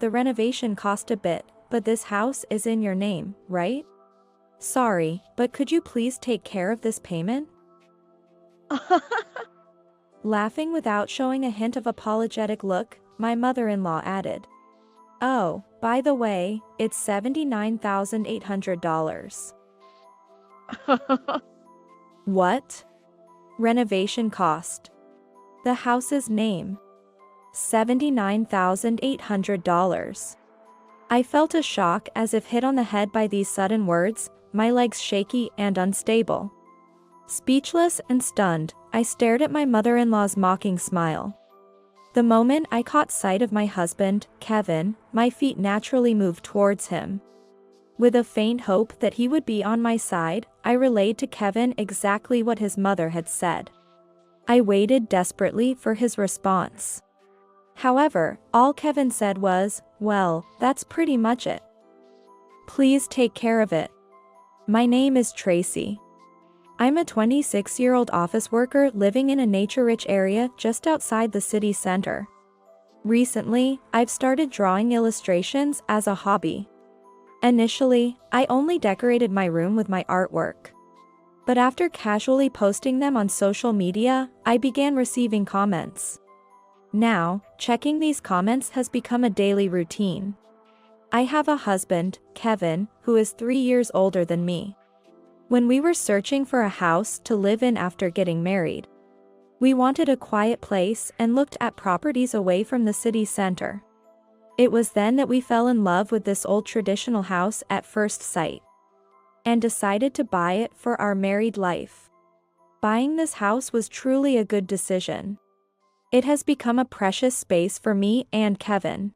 the renovation cost a bit, but this house is in your name, right? Sorry, but could you please take care of this payment? Laughing without showing a hint of apologetic look, my mother-in-law added, "Oh, by the way, it's $79,800. What? Renovation cost. The house's name. $79,800. I felt a shock as if hit on the head by these sudden words, my legs shaky and unstable. Speechless and stunned, I stared at my mother-in-law's mocking smile. The moment I caught sight of my husband, Kevin, my feet naturally moved towards him. With a faint hope that he would be on my side, I relayed to Kevin exactly what his mother had said. I waited desperately for his response. However, all Kevin said was, "Well, that's pretty much it. Please take care of it. My name is Tracy. I'm a 26-year-old office worker living in a nature-rich area just outside the city center. Recently, I've started drawing illustrations as a hobby. Initially, I only decorated my room with my artwork. But after casually posting them on social media, I began receiving comments. Now, checking these comments has become a daily routine. I have a husband, Kevin, who is 3 years older than me. When we were searching for a house to live in after getting married, we wanted a quiet place and looked at properties away from the city center. It was then that we fell in love with this old traditional house at first sight, and decided to buy it for our married life. Buying this house was truly a good decision. It has become a precious space for me and Kevin.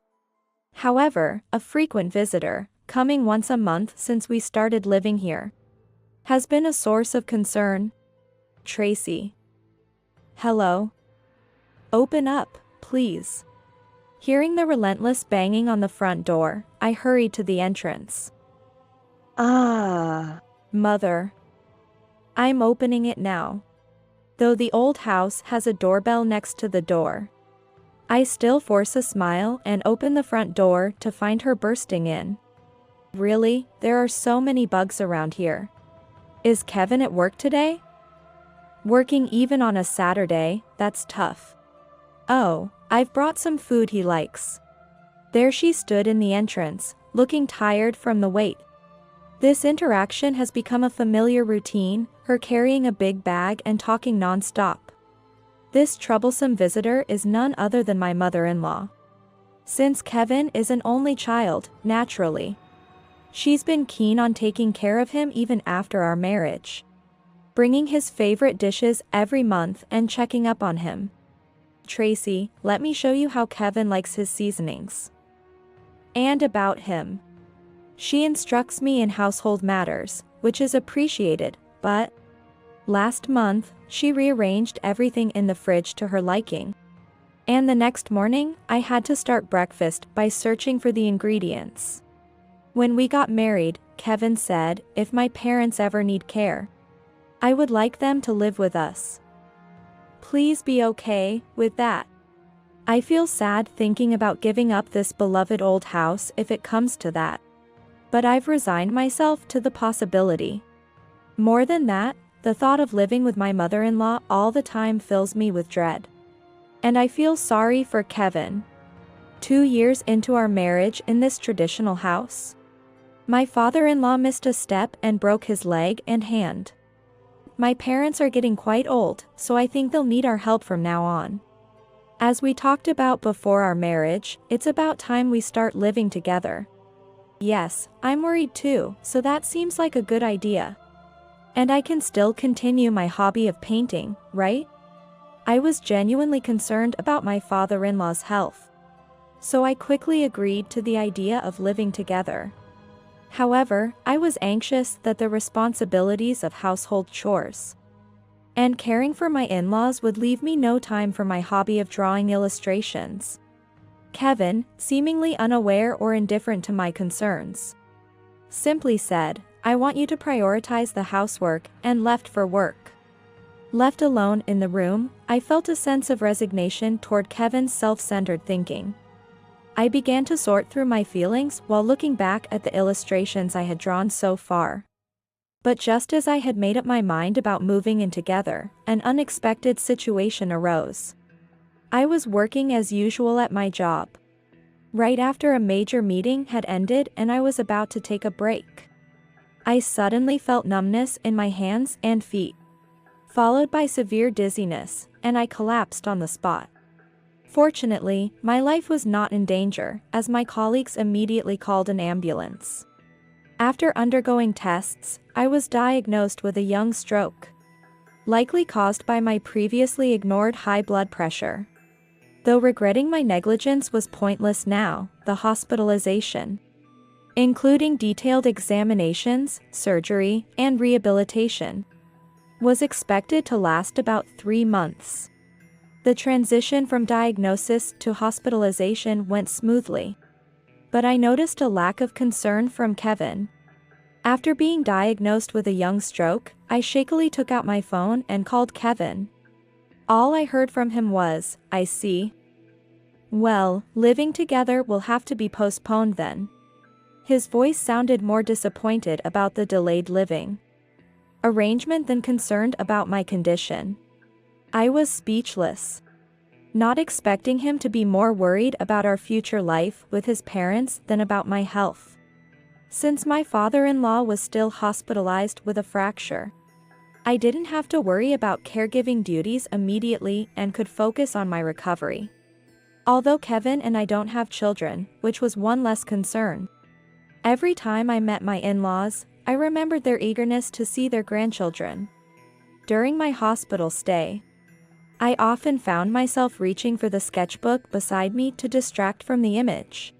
However, a frequent visitor, coming once a month since we started living here, has been a source of concern. Tracy. Hello? Open up, please. Hearing the relentless banging on the front door, I hurried to the entrance. Mother. I'm opening it now. Though the old house has a doorbell next to the door, I still force a smile and open the front door to find her bursting in. Really, there are so many bugs around here. Is Kevin at work today? Working even on a Saturday, that's tough. Oh, I've brought some food he likes. There she stood in the entrance, looking tired from the wait. This interaction has become a familiar routine, her carrying a big bag and talking non-stop. This troublesome visitor is none other than my mother-in-law. Since Kevin is an only child, naturally, she's been keen on taking care of him even after our marriage, bringing his favorite dishes every month and checking up on him. Tracy, let me show you how Kevin likes his seasonings. And about him. She instructs me in household matters, which is appreciated, but last month, she rearranged everything in the fridge to her liking. And the next morning, I had to start breakfast by searching for the ingredients. When we got married, Kevin said, if my parents ever need care, I would like them to live with us. Please be okay with that. I feel sad thinking about giving up this beloved old house if it comes to that. But I've resigned myself to the possibility. More than that, the thought of living with my mother-in-law all the time fills me with dread. And I feel sorry for Kevin. 2 years into our marriage in this traditional house, my father-in-law missed a step and broke his leg and hand. My parents are getting quite old, so I think they'll need our help from now on. As we talked about before our marriage, it's about time we start living together. Yes, I'm worried too, so that seems like a good idea. And I can still continue my hobby of painting, right? I was genuinely concerned about my father-in-law's health, so I quickly agreed to the idea of living together. However, I was anxious that the responsibilities of household chores and caring for my in-laws would leave me no time for my hobby of drawing illustrations. Kevin, seemingly unaware or indifferent to my concerns, simply said, I want you to prioritize the housework, and left for work. Left alone in the room, I felt a sense of resignation toward Kevin's self-centered thinking. I began to sort through my feelings while looking back at the illustrations I had drawn so far. But just as I had made up my mind about moving in together, an unexpected situation arose. I was working as usual at my job. Right after a major meeting had ended and I was about to take a break, I suddenly felt numbness in my hands and feet, followed by severe dizziness, and I collapsed on the spot. Fortunately, my life was not in danger, as my colleagues immediately called an ambulance. After undergoing tests, I was diagnosed with a young stroke, likely caused by my previously ignored high blood pressure. Though regretting my negligence was pointless now, the hospitalization, including detailed examinations, surgery, and rehabilitation, was expected to last about 3 months. The transition from diagnosis to hospitalization went smoothly, but I noticed a lack of concern from Kevin. After being diagnosed with a young stroke, I shakily took out my phone and called Kevin. All I heard from him was, "I see. Well, living together will have to be postponed then." His voice sounded more disappointed about the delayed living arrangement than concerned about my condition. I was speechless, not expecting him to be more worried about our future life with his parents than about my health. Since my father-in-law was still hospitalized with a fracture, I didn't have to worry about caregiving duties immediately and could focus on my recovery. Although Kevin and I don't have children, which was one less concern, every time I met my in-laws, I remembered their eagerness to see their grandchildren. During my hospital stay, I often found myself reaching for the sketchbook beside me to distract from the image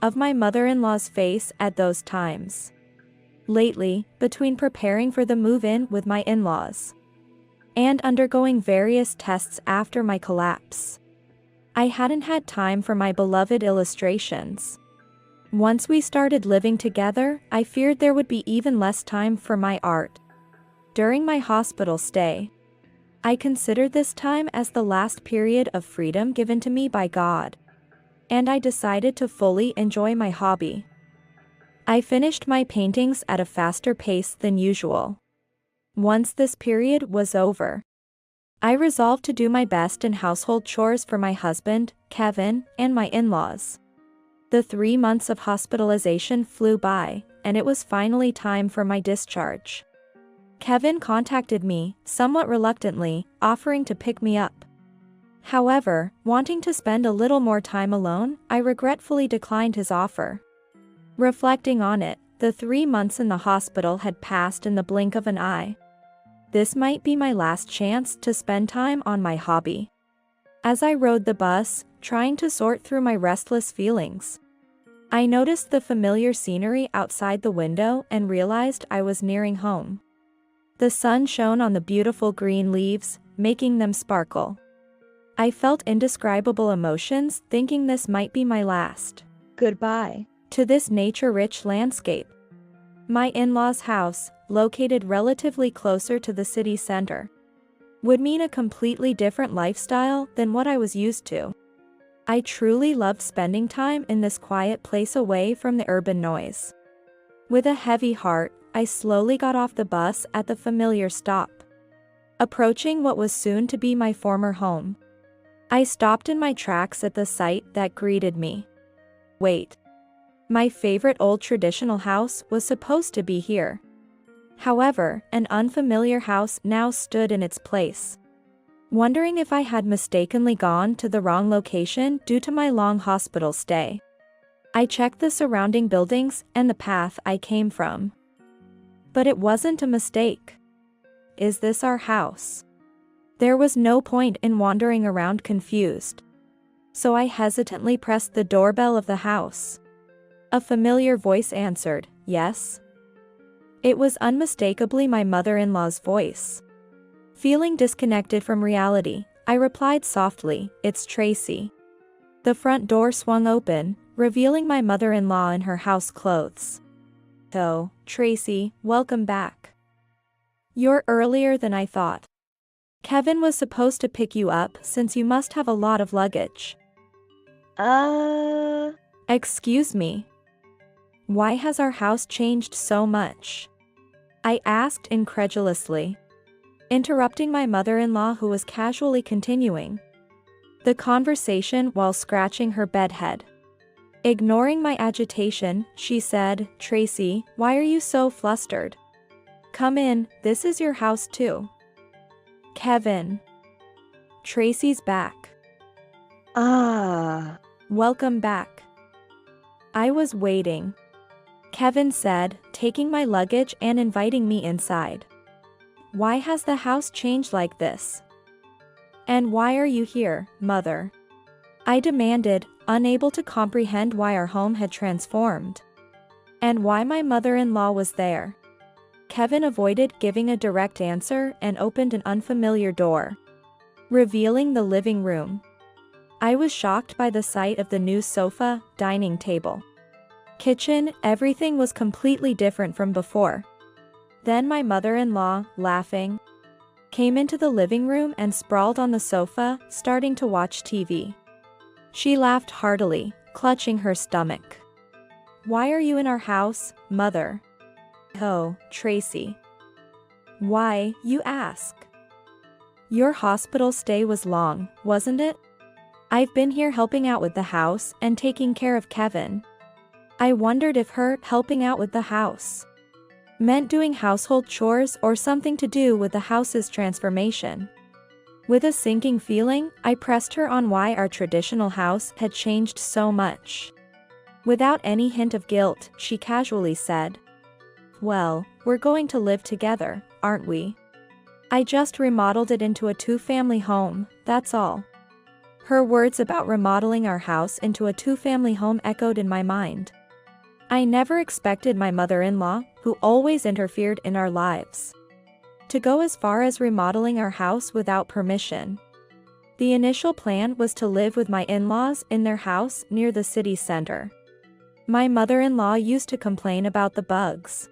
of my mother-in-law's face at those times. Lately, between preparing for the move-in with my in-laws and undergoing various tests after my collapse, I hadn't had time for my beloved illustrations. Once we started living together, I feared there would be even less time for my art. During my hospital stay, I considered this time as the last period of freedom given to me by God, and I decided to fully enjoy my hobby. I finished my paintings at a faster pace than usual. Once this period was over, I resolved to do my best in household chores for my husband, Kevin, and my in-laws. The 3 months of hospitalization flew by, and it was finally time for my discharge. Kevin contacted me, somewhat reluctantly, offering to pick me up. However, wanting to spend a little more time alone, I regretfully declined his offer. Reflecting on it, the 3 months in the hospital had passed in the blink of an eye. This might be my last chance to spend time on my hobby. As I rode the bus, trying to sort through my restless feelings, I noticed the familiar scenery outside the window and realized I was nearing home. The sun shone on the beautiful green leaves, making them sparkle. I felt indescribable emotions, thinking this might be my last goodbye to this nature-rich landscape. My in-laws' house, located relatively closer to the city center, would mean a completely different lifestyle than what I was used to. I truly loved spending time in this quiet place away from the urban noise. With a heavy heart, I slowly got off the bus at the familiar stop, approaching what was soon to be my former home. I stopped in my tracks at the sight that greeted me. Wait. My favorite old traditional house was supposed to be here. However, an unfamiliar house now stood in its place. Wondering if I had mistakenly gone to the wrong location due to my long hospital stay, I checked the surrounding buildings and the path I came from. But it wasn't a mistake. Is this our house? There was no point in wandering around confused, so I hesitantly pressed the doorbell of the house. A familiar voice answered, "Yes." It was unmistakably my mother-in-law's voice. Feeling disconnected from reality, I replied softly, "It's Tracy." The front door swung open, revealing my mother-in-law in her house clothes. "Oh, Tracy, welcome back. You're earlier than I thought. Kevin was supposed to pick you up since you must have a lot of luggage." Excuse me. Why has our house changed so much? I asked incredulously, interrupting my mother-in-law who was casually continuing the conversation while scratching her bedhead. Ignoring my agitation, she said, "Tracy, why are you so flustered? Come in, this is your house too." Kevin. Tracy's back. Ah. Welcome back. I was waiting, Kevin said, taking my luggage and inviting me inside. Why has the house changed like this? And why are you here, Mother? I demanded, unable to comprehend why our home had transformed. And why my mother-in-law was there. Kevin avoided giving a direct answer and opened an unfamiliar door, revealing the living room. I was shocked by the sight of the new sofa, dining table, kitchen. Everything was completely different from before. Then my mother-in-law, laughing, came into the living room and sprawled on the sofa, starting to watch TV. She laughed heartily, clutching her stomach. "Why are you in our house, Mother?" "Oh, Tracy. Why, you ask? Your hospital stay was long, wasn't it? I've been here helping out with the house and taking care of Kevin." I wondered if her helping out with the house meant doing household chores or something to do with the house's transformation. With a sinking feeling, I pressed her on why our traditional house had changed so much. Without any hint of guilt, she casually said, "Well, we're going to live together, aren't we? I just remodeled it into a two-family home, that's all." Her words about remodeling our house into a two-family home echoed in my mind. I never expected my mother-in-law, who always interfered in our lives, to go as far as remodeling our house without permission. The initial plan was to live with my in-laws in their house near the city center. My mother-in-law used to complain about the bugs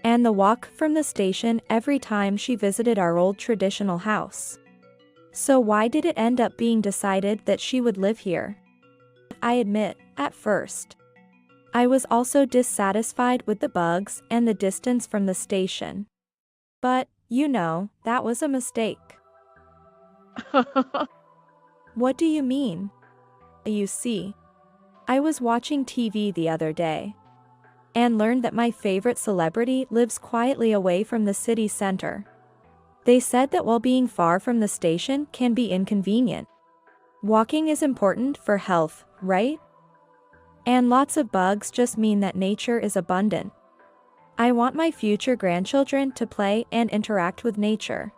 and the walk from the station every time she visited our old traditional house. So why did it end up being decided that she would live here? I admit, at first, I was also dissatisfied with the bugs and the distance from the station. But, that was a mistake. What do you mean? You see, I was watching TV the other day and learned that my favorite celebrity lives quietly away from the city center. They said that while being far from the station can be inconvenient, walking is important for health, right? And lots of bugs just mean that nature is abundant. I want my future grandchildren to play and interact with nature.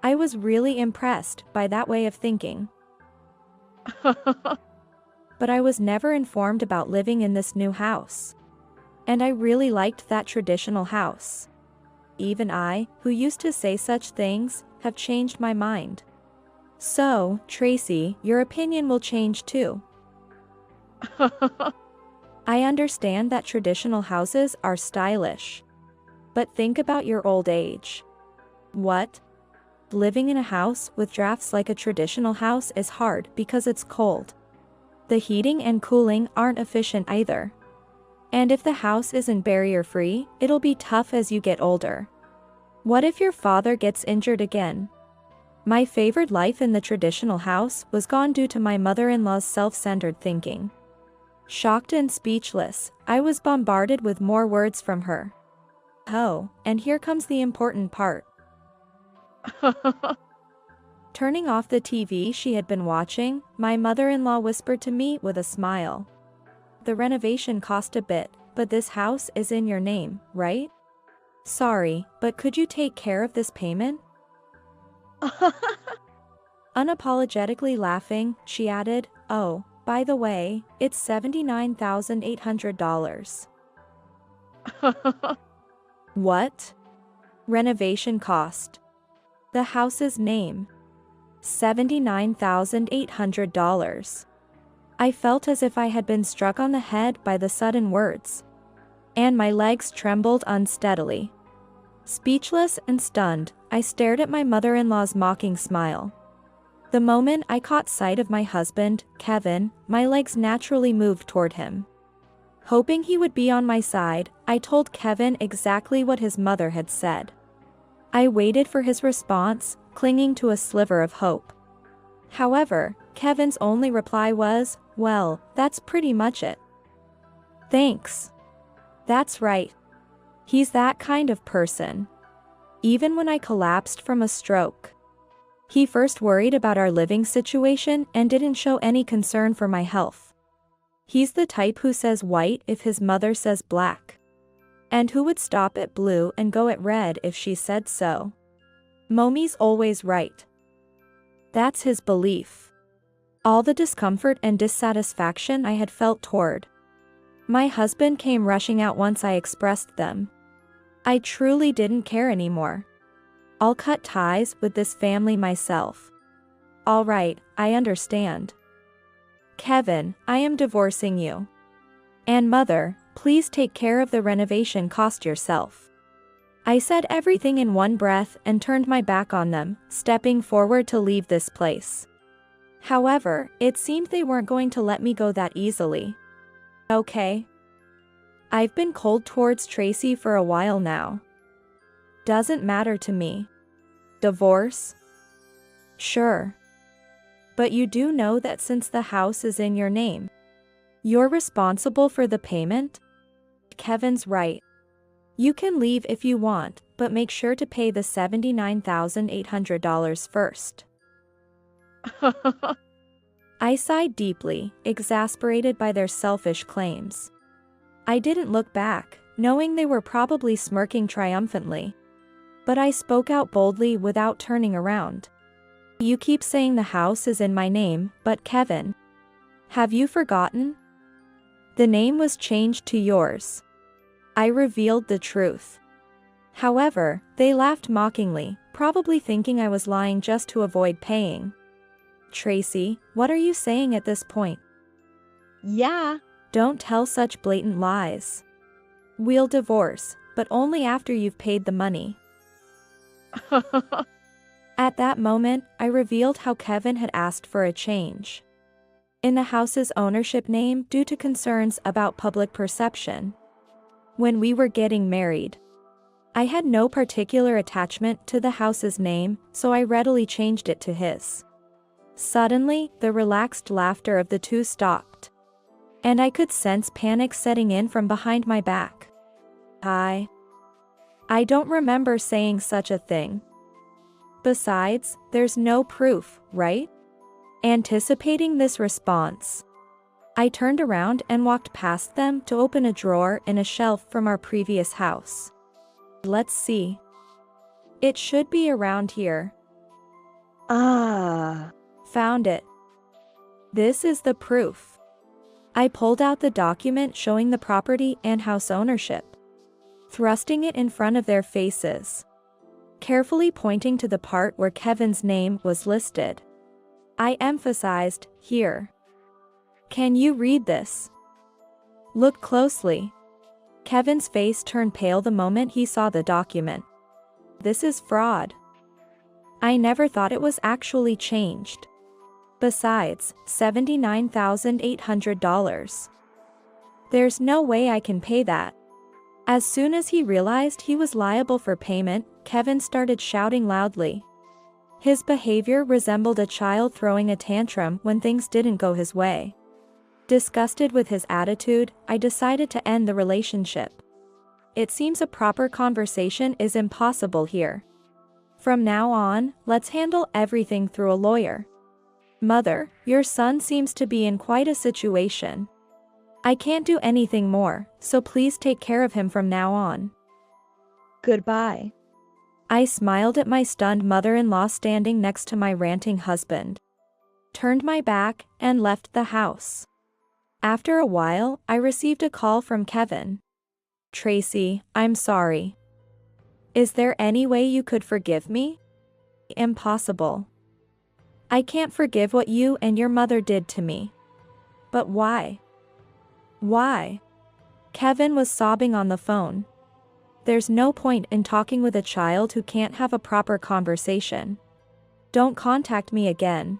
I was really impressed by that way of thinking. But I was never informed about living in this new house. And I really liked that traditional house. Even I, who used to say such things, have changed my mind. So, Tracy, your opinion will change too. I understand that traditional houses are stylish. But think about your old age. What? Living in a house with drafts like a traditional house is hard because it's cold. The heating and cooling aren't efficient either. And if the house isn't barrier-free, it'll be tough as you get older. What if your father gets injured again? My favorite life in the traditional house was gone due to my mother-in-law's self-centered thinking. Shocked and speechless, I was bombarded with more words from her. Oh, and here comes the important part. Turning off the TV she had been watching, my mother-in-law whispered to me with a smile. "The renovation cost a bit, but this house is in your name, right? Sorry, but could you take care of this payment?" Unapologetically laughing, she added, "Oh, by the way, it's $79,800. What? Renovation cost? The house's name. $79,800. I felt as if I had been struck on the head by the sudden words. And my legs trembled unsteadily. Speechless and stunned, I stared at my mother-in-law's mocking smile. The moment I caught sight of my husband, Kevin, my legs naturally moved toward him. Hoping he would be on my side, I told Kevin exactly what his mother had said. I waited for his response, clinging to a sliver of hope. However, Kevin's only reply was, "Well, that's pretty much it." Thanks. That's right. He's that kind of person. Even when I collapsed from a stroke, he first worried about our living situation and didn't show any concern for my health. He's the type who says white if his mother says black, and who would stop at blue and go at red if she said so. Mommy's always right. That's his belief. All the discomfort and dissatisfaction I had felt toward my husband came rushing out once I expressed them. I truly didn't care anymore. I'll cut ties with this family myself. All right, I understand. Kevin, I am divorcing you. And mother, please take care of the renovation cost yourself. I said everything in one breath and turned my back on them, stepping forward to leave this place. However, it seemed they weren't going to let me go that easily. Okay. I've been cold towards Tracy for a while now. Doesn't matter to me. Divorce? Sure. But you do know that since the house is in your name, you're responsible for the payment? Kevin's right. You can leave if you want, but make sure to pay the $79,800 first. I sighed deeply, exasperated by their selfish claims. I didn't look back, knowing they were probably smirking triumphantly. But I spoke out boldly without turning around. You keep saying the house is in my name, but Kevin, have you forgotten? The name was changed to yours. I revealed the truth. However, they laughed mockingly, probably thinking I was lying just to avoid paying. Tracy, what are you saying at this point? Yeah. Don't tell such blatant lies. We'll divorce, but only after you've paid the money. At that moment, I revealed how Kevin had asked for a change in the house's ownership name due to concerns about public perception. When we were getting married, I had no particular attachment to the house's name, so I readily changed it to his. Suddenly, the relaxed laughter of the two stopped, and I could sense panic setting in from behind my back. I don't remember saying such a thing. Besides, there's no proof, right? Anticipating this response, I turned around and walked past them to open a drawer in a shelf from our previous house. Let's see. It should be around here. Found it. This is the proof. I pulled out the document showing the property and house ownership, thrusting it in front of their faces, carefully pointing to the part where Kevin's name was listed. I emphasized, here. Can you read this? Look closely. Kevin's face turned pale the moment he saw the document. This is fraud. I never thought it was actually changed. Besides, $79,800. There's no way I can pay that. As soon as he realized he was liable for payment, Kevin started shouting loudly. His behavior resembled a child throwing a tantrum when things didn't go his way. Disgusted with his attitude, I decided to end the relationship. It seems a proper conversation is impossible here. From now on, let's handle everything through a lawyer. Mother, your son seems to be in quite a situation. I can't do anything more, so please take care of him from now on. Goodbye. I smiled at my stunned mother-in-law standing next to my ranting husband, turned my back, and left the house. After a while, I received a call from Kevin. Tracy, I'm sorry. Is there any way you could forgive me? Impossible. I can't forgive what you and your mother did to me. But why? Why? Kevin was sobbing on the phone. There's no point in talking with a child who can't have a proper conversation. Don't contact me again.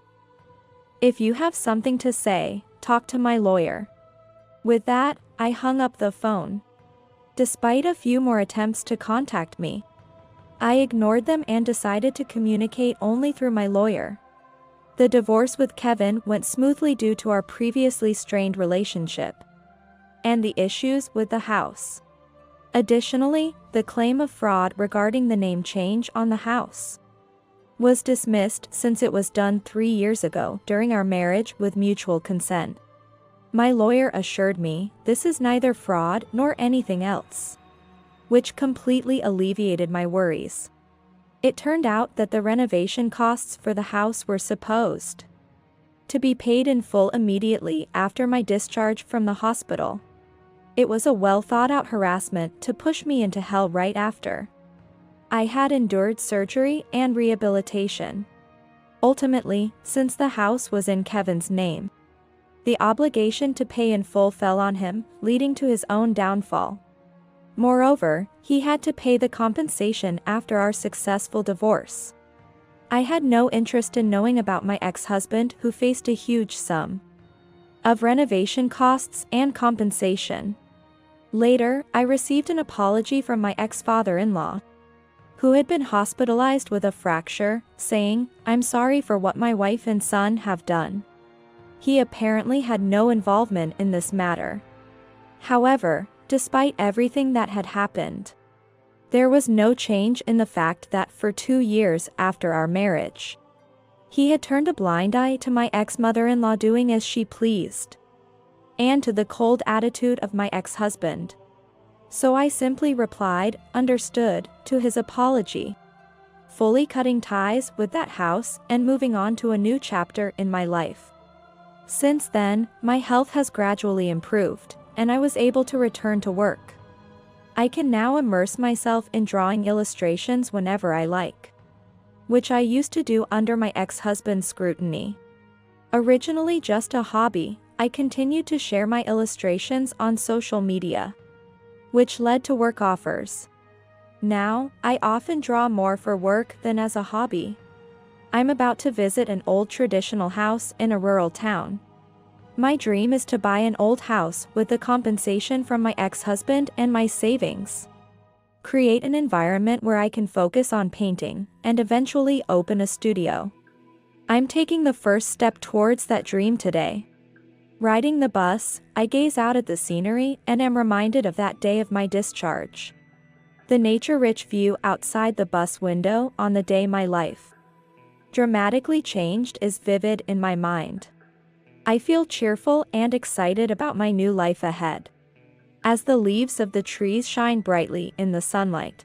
If you have something to say, talk to my lawyer." With that, I hung up the phone. Despite a few more attempts to contact me, I ignored them and decided to communicate only through my lawyer. The divorce with Kevin went smoothly due to our previously strained relationship and the issues with the house. Additionally, the claim of fraud regarding the name change on the house was dismissed since it was done 3 years ago during our marriage with mutual consent. My lawyer assured me this is neither fraud nor anything else, which completely alleviated my worries. It turned out that the renovation costs for the house were supposed to be paid in full immediately after my discharge from the hospital. It was a well-thought-out harassment to push me into hell right after I had endured surgery and rehabilitation. Ultimately, since the house was in Kevin's name, the obligation to pay in full fell on him, leading to his own downfall. Moreover, he had to pay the compensation after our successful divorce. I had no interest in knowing about my ex-husband, who faced a huge sum of renovation costs and compensation. Later, I received an apology from my ex-father-in-law, who had been hospitalized with a fracture, saying, "I'm sorry for what my wife and son have done." He apparently had no involvement in this matter. However, despite everything that had happened, there was no change in the fact that for 2 years after our marriage, he had turned a blind eye to my ex-mother-in-law doing as she pleased, and to the cold attitude of my ex-husband. So I simply replied, "Understood," to his apology, fully cutting ties with that house and moving on to a new chapter in my life. Since then, my health has gradually improved, and I was able to return to work. I can now immerse myself in drawing illustrations whenever I like, which I used to do under my ex-husband's scrutiny. Originally just a hobby, I continued to share my illustrations on social media, which led to work offers. Now, I often draw more for work than as a hobby. I'm about to visit an old traditional house in a rural town. My dream is to buy an old house with the compensation from my ex-husband and my savings. Create an environment where I can focus on painting, and eventually open a studio. I'm taking the first step towards that dream today. Riding the bus, I gaze out at the scenery and am reminded of that day of my discharge. The nature-rich view outside the bus window on the day my life dramatically changed is vivid in my mind. I feel cheerful and excited about my new life ahead, as the leaves of the trees shine brightly in the sunlight.